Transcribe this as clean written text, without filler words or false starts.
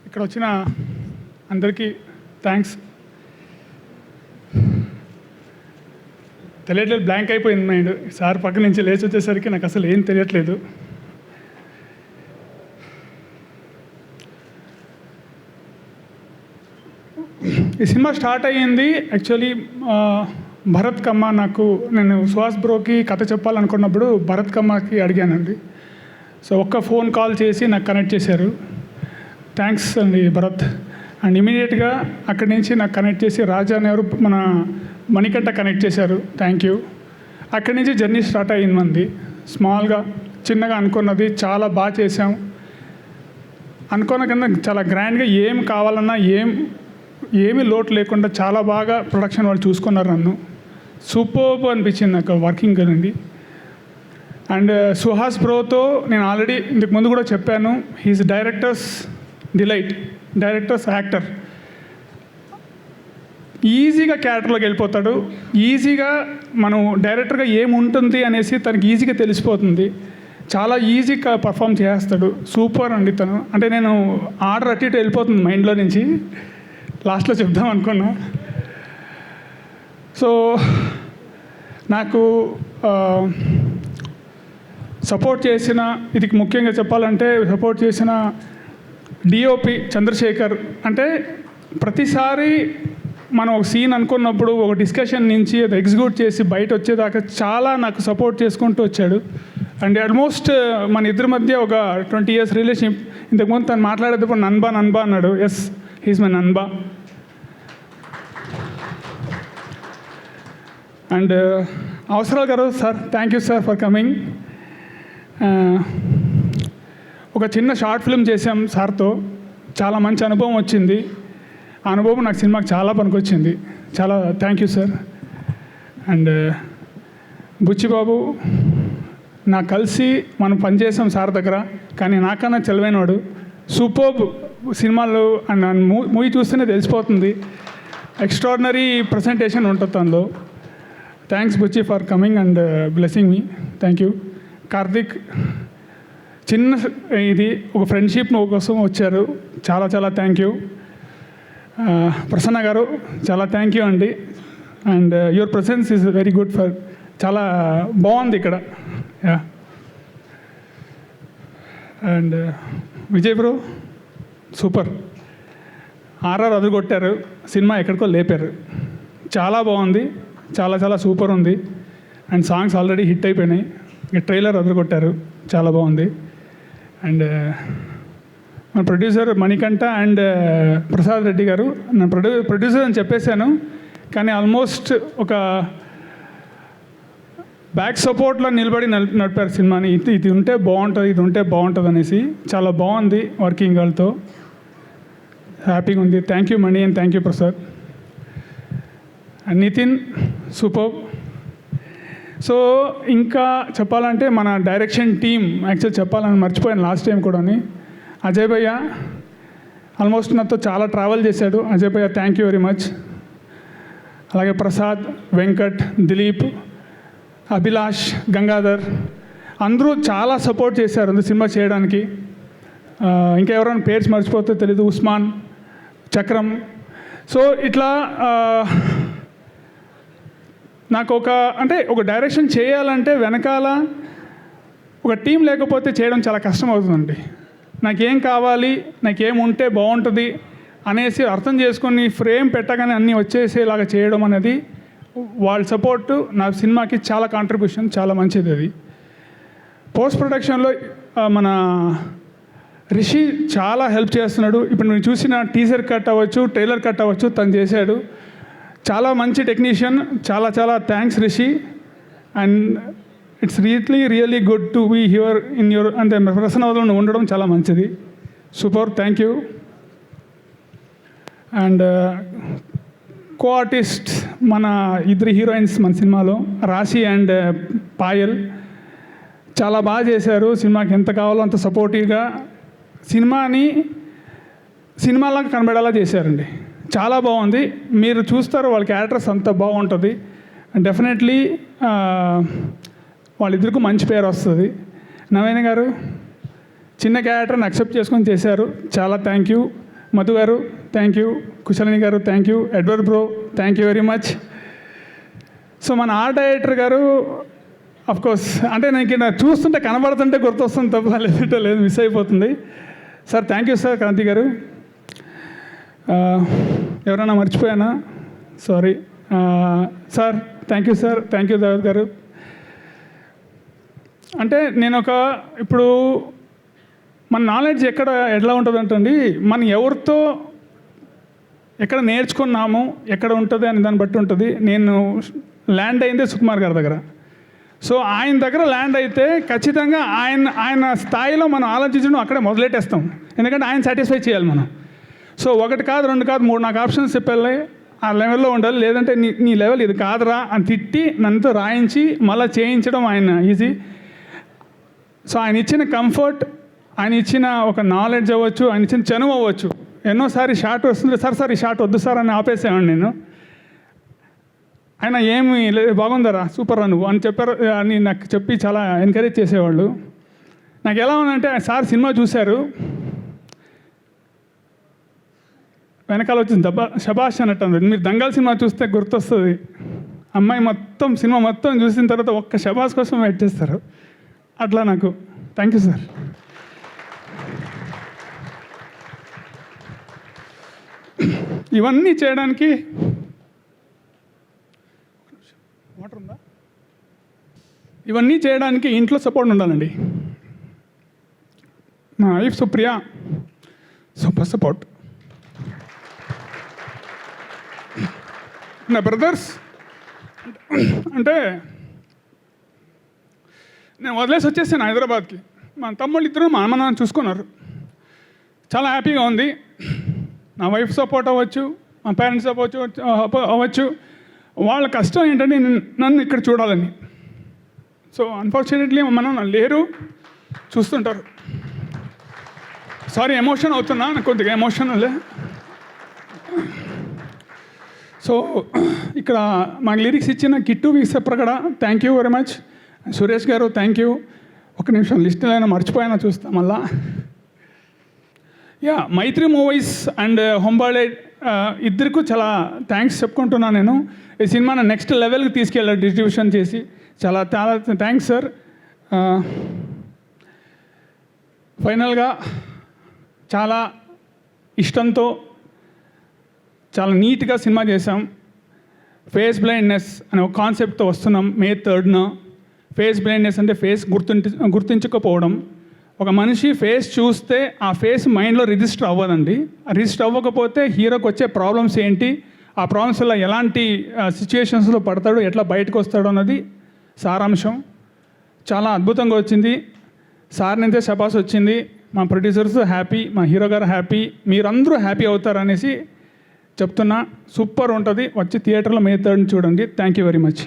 ఇక్కడ వచ్చిన అందరికీ థ్యాంక్స్. తెలియట్లేదు, బ్లాంక్ అయిపోయింది మైండ్. సార్ పక్క నుంచి లేచి వచ్చేసరికి నాకు అసలు ఏం తెలియట్లేదు. ఈ సినిమా స్టార్ట్ అయ్యింది యాక్చువల్లీ భరత్ కమ్మ. నేను సుహాస్ బ్రోకి కథ చెప్పాలనుకున్నప్పుడు భరత్ కమ్మకి అడిగానండి. సో ఒక్క ఫోన్ కాల్ చేసి నాకు కనెక్ట్ చేశారు. థ్యాంక్స్ అండి భరత్. అండ్ ఇమీడియట్గా అక్కడి నుంచి నాకు కనెక్ట్ చేసి రాజా అనేవారు మన మణికంఠ కనెక్ట్ చేశారు. Thank you. అక్కడి నుంచి జర్నీ స్టార్ట్ అయ్యింది మంది. స్మాల్గా చిన్నగా అనుకున్నది చాలా బాగా చేసాం. అనుకున్న కింద చాలా గ్రాండ్గా ఏం కావాలన్నా ఏమీ లోటు లేకుండా చాలా బాగా ప్రొడక్షన్ వాళ్ళు చూసుకున్నారు. నన్ను సూపర్బ్ అనిపించింది నాకు వర్కింగ్ అండి. అండ్ సుహాస్ బ్రోతో నేను ఆల్రెడీ ఇంతకు ముందు కూడా చెప్పాను, he is director's delight, director's actor. ఈజీగా క్యారెక్టర్లోకి వెళ్ళిపోతాడు. ఈజీగా మనం డైరెక్టర్గా ఏముంటుంది అనేసి తనకి ఈజీగా తెలిసిపోతుంది. చాలా ఈజీగా పర్ఫామ్ చేస్తాడు. సూపర్ అండి తను. అంటే నేను ఆర్డర్ అటు ఇటు వెళ్ళిపోతుంది మైండ్లో నుంచి, లాస్ట్లో చెప్దాం అనుకున్నా. సో నాకు సపోర్ట్ చేసిన, ఇది ముఖ్యంగా చెప్పాలంటే సపోర్ట్ చేసిన డిఓపి చంద్రశేఖర్. అంటే ప్రతిసారి మనం ఒక సీన్ అనుకున్నప్పుడు ఒక డిస్కషన్ నుంచి అది ఎగ్జిక్యూట్ చేసి బయట వచ్చేదాకా చాలా నాకు సపోర్ట్ చేసుకుంటూ వచ్చాడు. అండ్ ఆల్మోస్ట్ మన ఇద్దరి మధ్య ఒక 20 years రిలేషన్షిప్. ఇంతకుముందు తను మాట్లాడేటప్పుడు నన్బా అన్నాడు. ఎస్, హీస్ మై నన్బా. అండ్ అవసరాలు గారు sir, thank you sir for coming. ఒక చిన్న షార్ట్ ఫిల్మ్ చేసాం సార్తో. చాలా మంచి అనుభవం వచ్చింది. ఆ అనుభవం నాకు సినిమాకి చాలా పనికొచ్చింది. చాలా thank you sir. And Buchi Babu, నాకు కలిసి మనం పనిచేసాం సార్ దగ్గర, కానీ నాకన్నా తెలివైనవాడు. సూపర్బ్ సినిమాలు అండ్ మూవీ చూస్తేనే తెలిసిపోతుంది. ఎక్స్ట్రాడినరీ ప్రజెంటేషన్ ఉంటుంది అందులో. Thanks Buchi for coming and blessing me. Thank you. Karthik, చిన్న ఇది ఒక ఫ్రెండ్షిప్ కోసం వచ్చారు. చాలా చాలా థ్యాంక్ యూ. ప్రసన్న గారు, చాలా థ్యాంక్ యూ అండి. And your presence is very good for, చాలా బాగుంది ఇక్కడ. Yeah. And Vijay bro, super. RR అదురుగొట్టారు, సినిమా ఎక్కడికో లేపారు. చాలా బాగుంది, చాలా చాలా సూపర్ ఉంది. అండ్ సాంగ్స్ ఆల్రెడీ హిట్ అయిపోయినాయి. ఇక ట్రైలర్ అదురుగొట్టారు, చాలా బాగుంది. అండ్ మన ప్రొడ్యూసర్ మణికంఠ అండ్ ప్రసాద్ రెడ్డి గారు, నేను ప్రొడ్యూసర్ అని చెప్పేశాను, కానీ ఆల్మోస్ట్ ఒక బ్యాక్ సపోర్ట్లో నిలబడి నడిపారు సినిమాని. ఇది ఉంటే బాగుంటుంది, ఇది ఉంటే బాగుంటుంది అనేసి. చాలా బాగుంది వర్కింగ్ వాళ్ళతో, హ్యాపీగా ఉంది. Thank you Mani and thank you Prasad. And Nithin, super. So ఇంకా చెప్పాలంటే మన డైరెక్షన్ టీమ్, యాక్చువల్ చెప్పాలని మర్చిపోయాను లాస్ట్ టైం కూడా. అజయ్ భయ్య ఆల్మోస్ట్ నాతో చాలా ట్రావెల్ చేశాడు. అజయ్ భయ్య, థ్యాంక్ యూ వెరీ మచ్. అలాగే ప్రసాద్, వెంకట్, దిలీప్, అభిలాష్, గంగాధర్, అందరూ చాలా సపోర్ట్ చేశారు సినిమా చేయడానికి. ఇంకా ఎవరైనా పేర్స్ మర్చిపోతే తెలీదు. ఉస్మాన్, చక్రం. సో ఇట్లా నాకు ఒక డైరెక్షన్ చేయాలంటే వెనకాల ఒక టీం లేకపోతే చేయడం చాలా కష్టం అవుతుందండి. నాకేం కావాలి, నాకేం ఉంటే బాగుంటుంది అనేసి అర్థం చేసుకొని ఫ్రేమ్ పెట్టగానే అన్నీ వచ్చేసేలాగా చేయడం అనేది వాళ్ళ సపోర్టు నా సినిమాకి చాలా కాంట్రిబ్యూషన్, చాలా మంచిది అది. పోస్ట్ ప్రొడక్షన్లో మన రిషి చాలా హెల్ప్ చేస్తున్నాడు. ఇప్పుడు నేను చూసిన టీజర్ కట్ అవ్వచ్చు, ట్రైలర్ కట్ అవ్వచ్చు, తను చేశాడు. చాలా మంచి టెక్నీషియన్. చాలా చాలా thanks Rishi. And it's really good to be here in your అంటే ప్రసన్నలో ఉండడం చాలా మంచిది. Super, thank you. And co-artist మన ఇద్దరు హీరోయిన్స్ మన సినిమాలో, రాశి అండ్ పాయల్, చాలా బాగా చేశారు. సినిమాకి ఎంత కావాలో అంత సపోర్టివ్గా సినిమాలాగా కనబడేలా చేశారండి. చాలా బాగుంది. మీరు చూస్తారు వాళ్ళ క్యారెక్టర్స్ అంత బాగుంటుంది. డెఫినెట్లీ వాళ్ళిద్దరికీ మంచి పేరు వస్తుంది. నవీన్ గారు చిన్న క్యారెక్టర్ని అక్సెప్ట్ చేసుకొని చేశారు, చాలా థ్యాంక్ యూ. మధు గారు థ్యాంక్ యూ, కుశలిని గారు thank you, Edward bro thank you very much. So మన ఆర్ట్ డైరెక్టర్ గారు కోర్స్ అంటే నాకు చూస్తుంటే కనబడుతుంటే గుర్తొస్తుంది తప్ప లేదంటే లేదు, మిస్ అయిపోతుంది. Sir thank you sir, Kranti గారు. ఎవరైనా మర్చిపోయానా? Sorry sir, thank you sir, thank you Devath గారు. అంటే నేను ఇప్పుడు మన నాలెడ్జ్ ఎట్లా ఉంటుందంటండి, మనం ఎవరితో ఎక్కడ నేర్చుకున్నాము ఎక్కడ ఉంటుంది అని దాన్ని బట్టి ఉంటుంది. నేను ల్యాండ్ అయిందే సుకుమార్ గారి దగ్గర. సో ఆయన దగ్గర ల్యాండ్ అయితే ఖచ్చితంగా ఆయన స్థాయిలో మనం ఆలోచించడం అక్కడే మొదలెట్టేస్తాం, ఎందుకంటే ఆయన సాటిస్ఫై చేయాలి మనం. సో 1 కాదు 2 కాదు 3 నాకు ఆప్షన్స్ చెప్పాలి, ఆ లెవెల్లో ఉండాలి. లేదంటే నీ లెవెల్ ఇది కాదురా అని తిట్టి నన్నుతో రాయించి మళ్ళీ చేయించడం ఆయన ఈజీ. సో ఆయన ఇచ్చిన కంఫర్ట్, ఆయన ఇచ్చిన ఒక నాలెడ్జ్ అవ్వచ్చు, ఆయన ఇచ్చిన చనువు అవ్వచ్చు. ఎన్నోసారి షార్ట్ వస్తుంది, సార్ ఈ షార్ట్ వద్దు సార్ అని ఆపేసామండి నేను. ఆయన ఏమి బాగుందరా సూపర్ రా నువ్వు అని చెప్పారు అని నాకు చెప్పి చాలా ఎంకరేజ్ చేసేవాళ్ళు. నాకు ఎలా ఉందంటే సార్ సినిమా చూశారు, వెనకాల వచ్చింది శబాష్ అన్నట్టు ఉంది. మీరు దంగల్ సినిమా చూస్తే గుర్తొస్తుంది, అమ్మాయి మొత్తం సినిమా మొత్తం చూసిన తర్వాత ఒక్క శబాష్ కోసం వెయిట్ చేస్తారు. అట్లా నాకు థ్యాంక్ యూ సార్. ఇవన్నీ చేయడానికి వాటర్ ఉందా? ఇవన్నీ చేయడానికి ఇంట్లో సపోర్ట్ ఉండాలండి. నా వైఫ్ సుప్రియ సూపర్ సపోర్ట్. నా బ్రదర్స్ అంటే నేను వదిలేసి వచ్చేసాను హైదరాబాద్కి. మా తమ్ముళ్ళు ఇద్దరు మా అమ్మ నాన్న చూసుకున్నారు, చాలా హ్యాపీగా ఉంది. నా వైఫ్ సపోర్ట్ అవ్వచ్చు, మా పేరెంట్స్ అవ్వచ్చు. వాళ్ళ కష్టం ఏంటంటే నన్ను ఇక్కడ చూడాలని. సో అన్ఫార్చునేట్లీ మనం లేరు, చూస్తుంటారు. సారీ ఎమోషన్ అవుతున్నా, నాకు కొద్దిగా ఎమోషనల్. సో ఇక్కడ మాకు లిరిక్స్ ఇచ్చిన Kittu Vissapragada thank you very much. Suresh గారు థ్యాంక్ యూ. 1 నిమిషం లిస్ట్ అయినా మర్చిపోయినా చూస్తాం మళ్ళా. మైత్రి మూవీస్ అండ్ హొంబాళే ఇద్దరికి చాలా థ్యాంక్స్ చెప్పుకుంటున్నాను నేను. ఈ సినిమాను నెక్స్ట్ లెవెల్కి తీసుకెళ్ళారు డిస్ట్రిబ్యూషన్ చేసి, చాలా చాలా థ్యాంక్స్ సార్. ఫైనల్గా చాలా ఇష్టంతో చాలా నీట్గా సినిమా చేసాం. ఫేస్ బ్లైండ్నెస్ అనే ఒక కాన్సెప్ట్తో వస్తున్నాం May 3rd. ఫేస్ బ్లైండ్నెస్ అంటే ఫేస్ గుర్తించకపోవడం. ఒక మనిషి ఫేస్ చూస్తే ఆ ఫేస్ మైండ్లో రిజిస్టర్ అవ్వదండి. రిజిస్టర్ అవ్వకపోతే హీరోకి వచ్చే ప్రాబ్లమ్స్ ఏంటి, ఆ ప్రాబ్లమ్స్ వల్ల ఎలాంటి సిచ్యుయేషన్స్లో పడతాడు, ఎట్లా బయటకు వస్తాడు అన్నది సారాంశం. చాలా అద్భుతంగా వచ్చింది. సార్ నుంచే శబాస్ వచ్చింది. మా ప్రొడ్యూసర్స్ హ్యాపీ, మా హీరో గారు హ్యాపీ, మీరందరూ హ్యాపీ అవుతారనేసి చెప్తున్నా. సూపర్ ఉంటుంది. వచ్చి థియేటర్లో May 3rd చూడండి. Thank you very much.